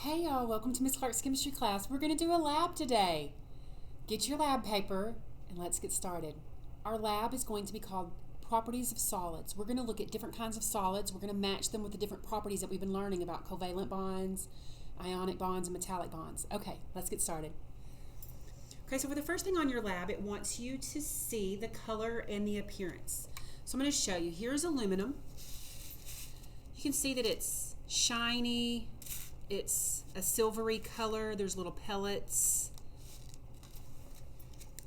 Hey y'all, welcome to Miss Clark's chemistry class. We're going to do a lab today. Get your lab paper and let's get started. Our lab is going to be called Properties of Solids. We're going to look at different kinds of solids. We're going to match them with the different properties that we've been learning about covalent bonds, ionic bonds, and metallic bonds. Okay, let's get started. Okay, so for the first thing on your lab, it wants you to see the color and the appearance. So I'm going to show you. Here's aluminum. You can see that it's shiny. It's a silvery color. There's little pellets.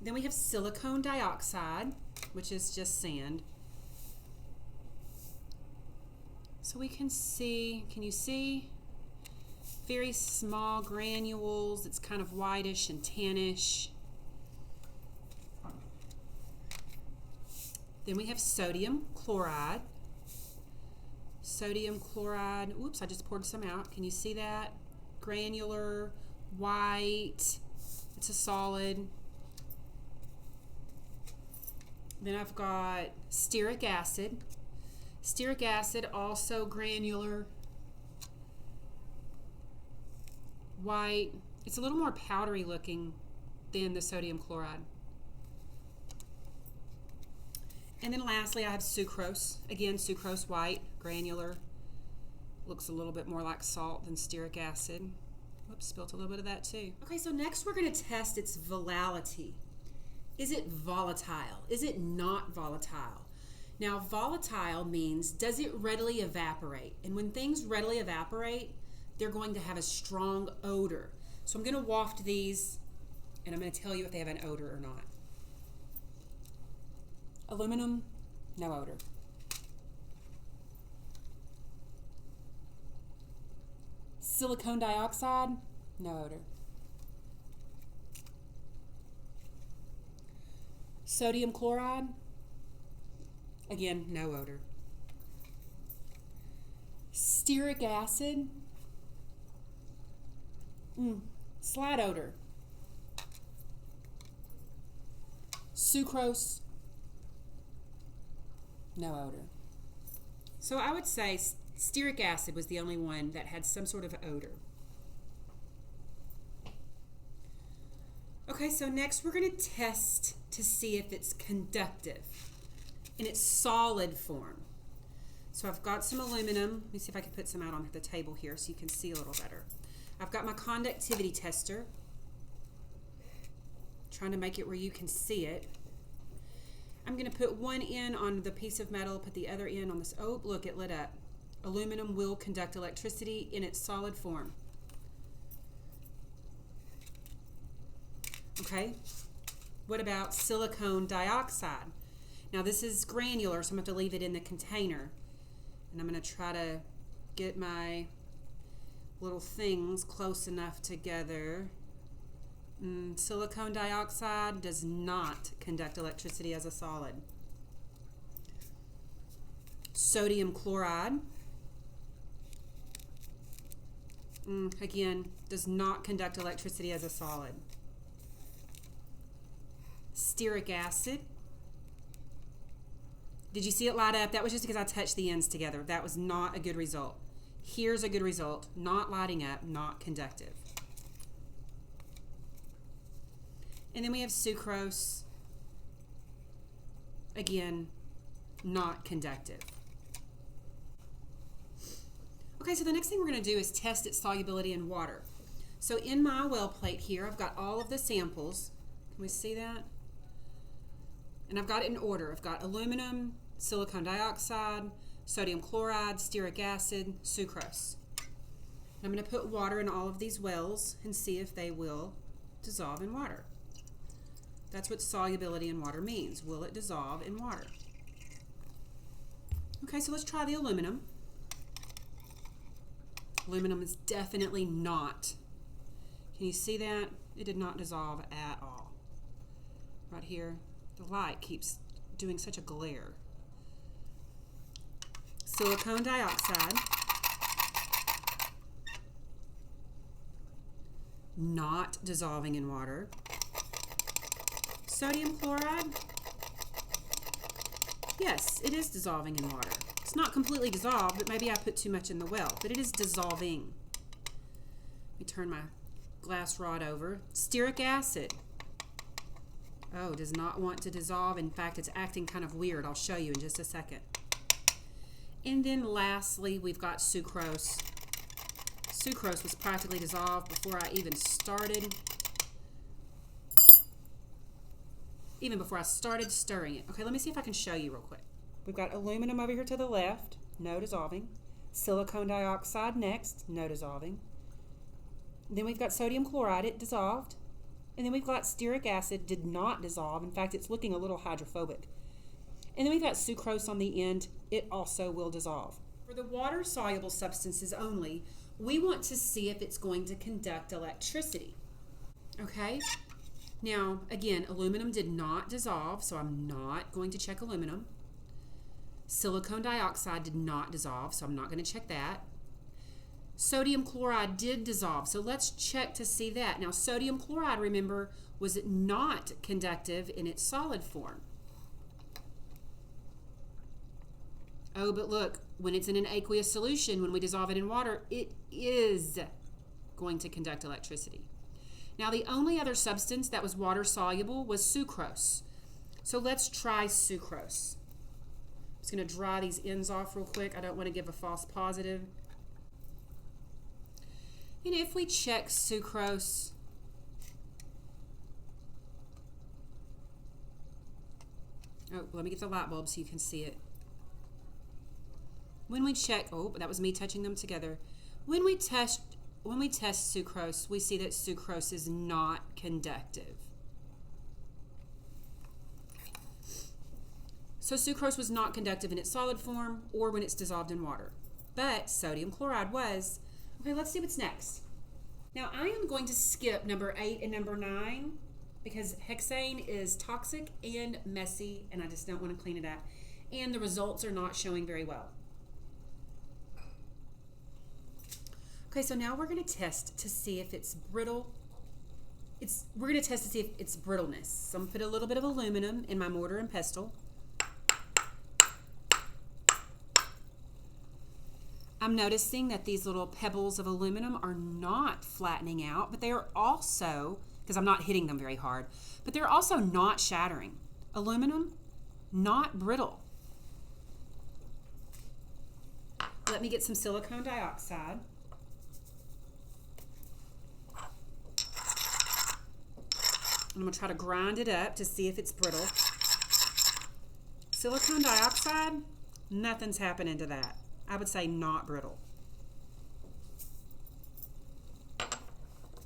Then we have silicone dioxide, which is just sand. So we can see, can you see? Very small granules. It's kind of whitish and tannish. Then we have sodium chloride. Sodium chloride, oops, I just poured some out. Can you see that? Granular, white, it's a solid. Then I've got stearic acid. Stearic acid, also granular, white. It's a little more powdery looking than the sodium chloride. And then lastly, I have sucrose. Again, sucrose, white, granular. Looks a little bit more like salt than stearic acid. Whoops, spilt a little bit of that too. Okay, so next we're going to test its velality. Is it volatile? Is it not volatile? Now, volatile means, does it readily evaporate? And when things readily evaporate, they're going to have a strong odor. So I'm going to waft these, and I'm going to tell you if they have an odor or not. Aluminum, no odor. Silicone dioxide, no odor. Sodium chloride, again, no odor. Stearic acid, slight odor. Sucrose, no odor. So I would say stearic acid was the only one that had some sort of odor. Okay, so next we're going to test to see if it's conductive in its solid form. So I've got some aluminum. Let me see if I can put some out on the table here so you can see a little better. I've got my conductivity tester. Trying to make it where you can see it. I'm going to put one end on the piece of metal, put the other end on this. Oh, look, it lit up. Aluminum will conduct electricity in its solid form. Okay, what about silicone dioxide? Now this is granular, so I'm going to have to leave it in the container. And I'm going to try to get my little things close enough together. Silicone dioxide does not conduct electricity as a solid. Sodium chloride, again, does not conduct electricity as a solid. Stearic acid, did you see it light up? That was just because I touched the ends together. That was not a good result. Here's a good result. Not lighting up, not conductive. And then we have sucrose. Again, not conductive. Okay, so the next thing we're going to do is test its solubility in water. So in my well plate here, I've got all of the samples. Can we see that? And I've got it in order. I've got aluminum, silicone dioxide, sodium chloride, stearic acid, sucrose. And I'm going to put water in all of these wells and see if they will dissolve in water. That's what solubility in water means. Will it dissolve in water? Okay, so let's try the aluminum. Aluminum is definitely not. Can you see that? It did not dissolve at all. Right here, the light keeps doing such a glare. Silicone dioxide, not dissolving in water. Sodium chloride, yes, it is dissolving in water. It's not completely dissolved, but maybe I put too much in the well, but it is dissolving. me turn my glass rod over. Stearic acid. Oh, does not want to dissolve. In fact, it's acting kind of weird. I'll show you in just a second. And then lastly, we've got sucrose. Sucrose was practically dissolved before I even started. Even before I started stirring it. Okay, let me see if I can show you real quick. We've got aluminum over here to the left, no dissolving. Silicon dioxide next, no dissolving. Then we've got sodium chloride, it dissolved. And then we've got stearic acid, did not dissolve. In fact, it's looking a little hydrophobic. And then we've got sucrose on the end, it also will dissolve. For the water-soluble substances only, we want to see if it's going to conduct electricity. Okay? Now, again, aluminum did not dissolve, so I'm not going to check aluminum. Silicon dioxide did not dissolve, so I'm not going to check that. Sodium chloride did dissolve, so let's check to see that. Now, sodium chloride, remember, was not conductive in its solid form. Oh, but look, when it's in an aqueous solution, when we dissolve it in water, it is going to conduct electricity. Now, the only other substance that was water-soluble was sucrose. So let's try sucrose. I'm just going to dry these ends off real quick. I don't want to give a false positive. And if we check sucrose, oh, let me get the light bulb so you can see it. When we check, oh, that was me touching them together. When we test sucrose, we see that sucrose is not conductive. So sucrose was not conductive in its solid form or when it's dissolved in water. But sodium chloride was. Okay, let's see what's next. Now I am going to skip number 8 and number 9 because hexane is toxic and messy and I just don't want to clean it up. And the results are not showing very well. Okay, so now we're going to test to see if it's brittle. We're going to test to see if it's brittleness. So I'm going to put a little bit of aluminum in my mortar and pestle. I'm noticing that these little pebbles of aluminum are not flattening out, but they are also, because I'm not hitting them very hard, but they're also not shattering. Aluminum, not brittle. Let me get some silicon dioxide. I'm going to try to grind it up to see if it's brittle. Silicon dioxide, nothing's happening to that. I would say not brittle.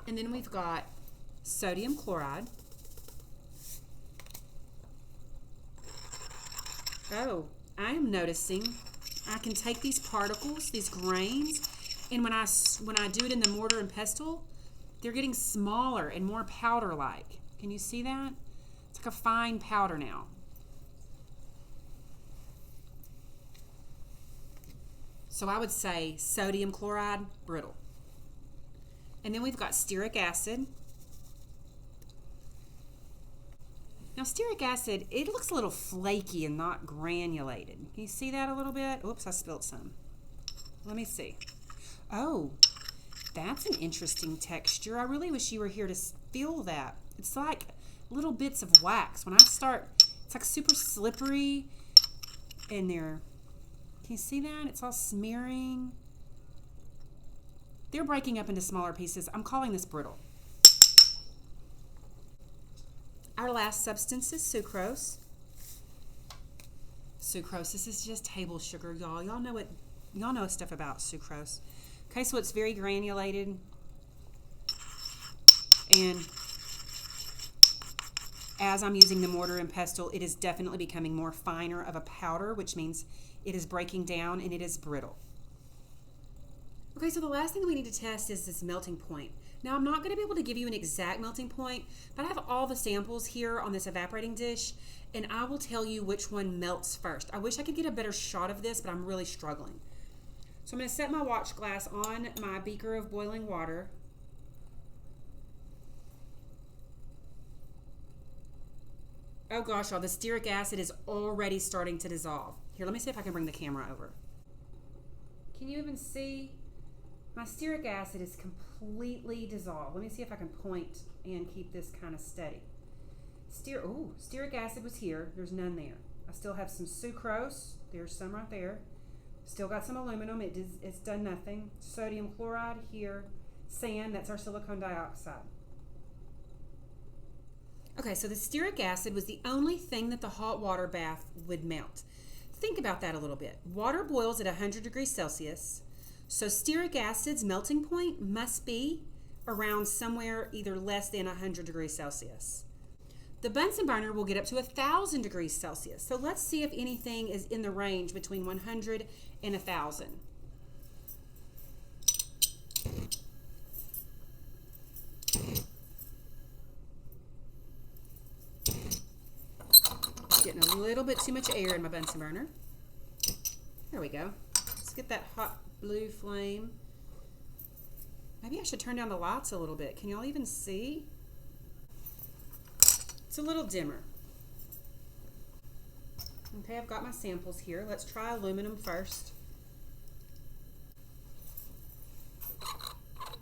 And then we've got sodium chloride. Oh, I am noticing I can take these particles, these grains, and when I do it in the mortar and pestle, they're getting smaller and more powder-like. Can you see that? It's like a fine powder now. So I would say sodium chloride, brittle. And then we've got stearic acid. Now stearic acid, it looks a little flaky and not granulated. Can you see that a little bit? Oops, I spilled some. Let me see. Oh, that's an interesting texture. I really wish you were here to feel that. It's like little bits of wax. When I start, it's like super slippery in there. Can you see that? It's all smearing. They're breaking up into smaller pieces. I'm calling this brittle. Our last substance is sucrose. Sucrose, this is just table sugar, y'all. Y'all know stuff about sucrose. Okay, so it's very granulated. And as I'm using the mortar and pestle, it is definitely becoming more finer of a powder, which means it is breaking down and it is brittle. Okay, so the last thing that we need to test is this melting point. Now, I'm not going to be able to give you an exact melting point, but I have all the samples here on this evaporating dish, and I will tell you which one melts first. I wish I could get a better shot of this, but I'm really struggling. So I'm going to set my watch glass on my beaker of boiling water. Oh gosh, y'all, the stearic acid is already starting to dissolve. Here, let me see if I can bring the camera over. Can you even see? My stearic acid is completely dissolved. Let me see if I can point and keep this kind of steady. Stearic acid was here. There's none there. I still have some sucrose. There's some right there. Still got some aluminum. It's done nothing. Sodium chloride here. Sand, that's our silicon dioxide. Okay, so the stearic acid was the only thing that the hot water bath would melt. Think about that a little bit. Water boils at 100 degrees Celsius. So stearic acid's melting point must be around somewhere either less than 100 degrees Celsius. The Bunsen burner will get up to 1,000 degrees Celsius. So let's see if anything is in the range between 100 and 1,000. Getting a little bit too much air in my Bunsen burner. There we go. Let's get that hot blue flame. Maybe I should turn down the lights a little bit. Can y'all even see? It's a little dimmer. Okay, I've got my samples here. Let's try aluminum first. I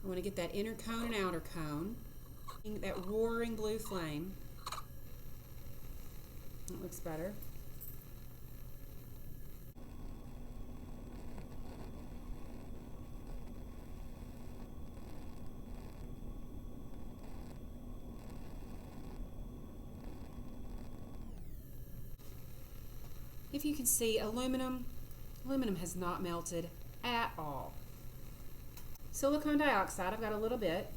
want to get that inner cone and outer cone. That roaring blue flame. That looks better. If you can see, aluminum has not melted at all. Silicon dioxide, I've got a little bit.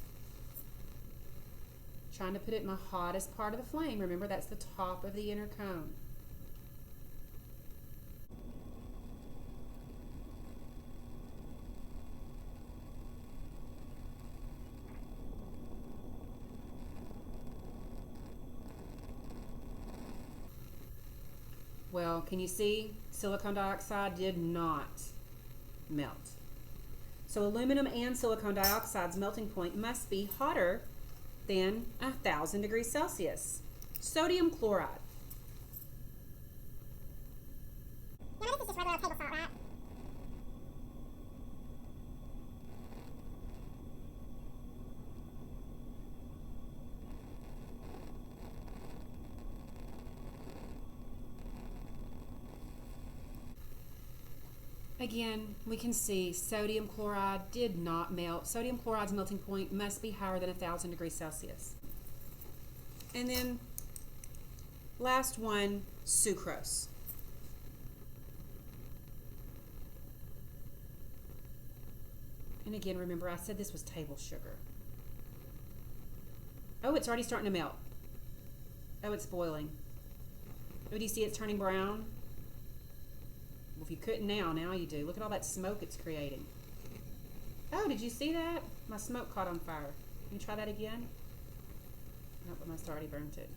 Trying to put it in the hottest part of the flame. Remember, that's the top of the inner cone. Well, can you see? Silicon dioxide did not melt. So aluminum and silicon dioxide's melting point must be hotter than 1,000 degrees Celsius. Sodium chloride. Now this is just regular table salt, right? Again, we can see sodium chloride did not melt. Sodium chloride's melting point must be higher than 1,000 degrees Celsius. And then, last one, sucrose. And again, remember, I said this was table sugar. Oh, it's already starting to melt. Oh, it's boiling. Oh, do you see it's turning brown? Well, if you couldn't now you do. Look at all that smoke it's creating. Oh, did you see that? My smoke caught on fire. Can you try that again? Nope, I must have already burnt it.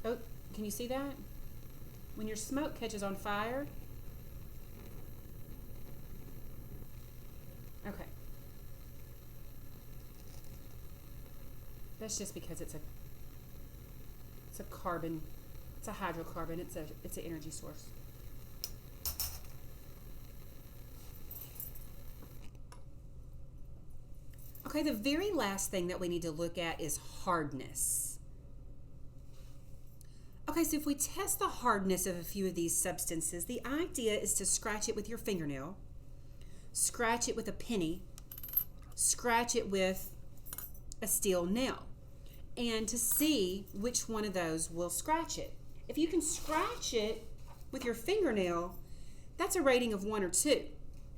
Oh, can you see that? When your smoke catches on fire. Okay. That's just because it's a carbon. It's a hydrocarbon. It's an energy source. Okay, the very last thing that we need to look at is hardness. Okay, so if we test the hardness of a few of these substances, the idea is to scratch it with your fingernail, scratch it with a penny, scratch it with a steel nail, and to see which one of those will scratch it. If you can scratch it with your fingernail, that's a rating of 1 or 2.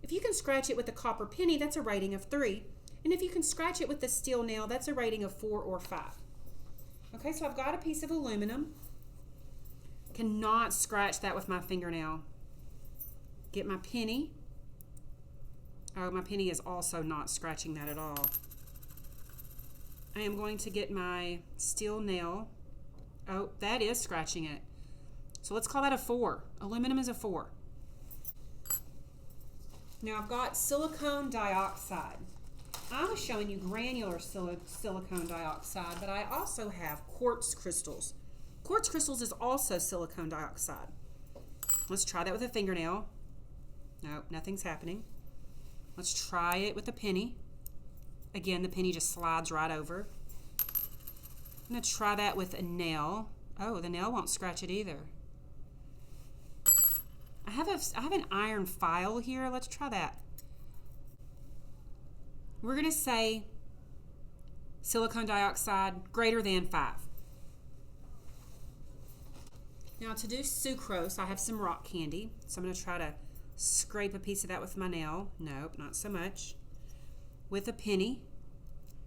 If you can scratch it with a copper penny, that's a rating of 3. And if you can scratch it with the steel nail, that's a rating of 4 or 5. Okay, so I've got a piece of aluminum. Cannot scratch that with my fingernail. Get my penny. Oh, my penny is also not scratching that at all. I am going to get my steel nail. Oh, that is scratching it. So let's call that a 4. Aluminum is a 4. Now I've got silicon dioxide. I was showing you granular silicon dioxide, but I also have quartz crystals. Quartz crystals is also silicon dioxide. Let's try that with a fingernail. No, nothing's happening. Let's try it with a penny. Again, the penny just slides right over. I'm going to try that with a nail. Oh, the nail won't scratch it either. I have an iron file here. Let's try that. We're going to say silicon dioxide greater than 5. Now to do sucrose, I have some rock candy. So I'm going to try to scrape a piece of that with my nail. Nope, not so much. With a penny.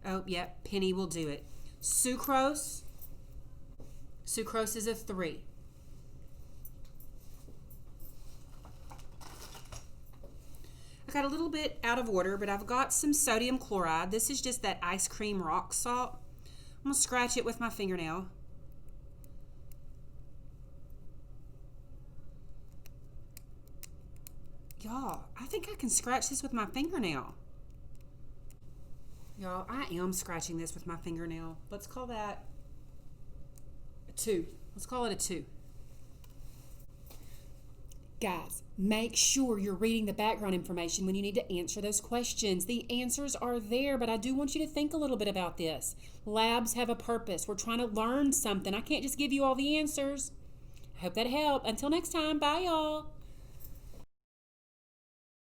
Oh, yep, penny will do it. Sucrose. Sucrose is a 3. I got a little bit out of order, but I've got some sodium chloride. This is just that ice cream rock salt. I'm going to scratch it with my fingernail. Y'all, I think I can scratch this with my fingernail. Y'all, I am scratching this with my fingernail. Let's call that a 2. Let's call it a 2. Guys, make sure you're reading the background information when you need to answer those questions. The answers are there, but I do want you to think a little bit about this. Labs have a purpose. We're trying to learn something. I can't just give you all the answers. I hope that helped. Until next time, bye y'all.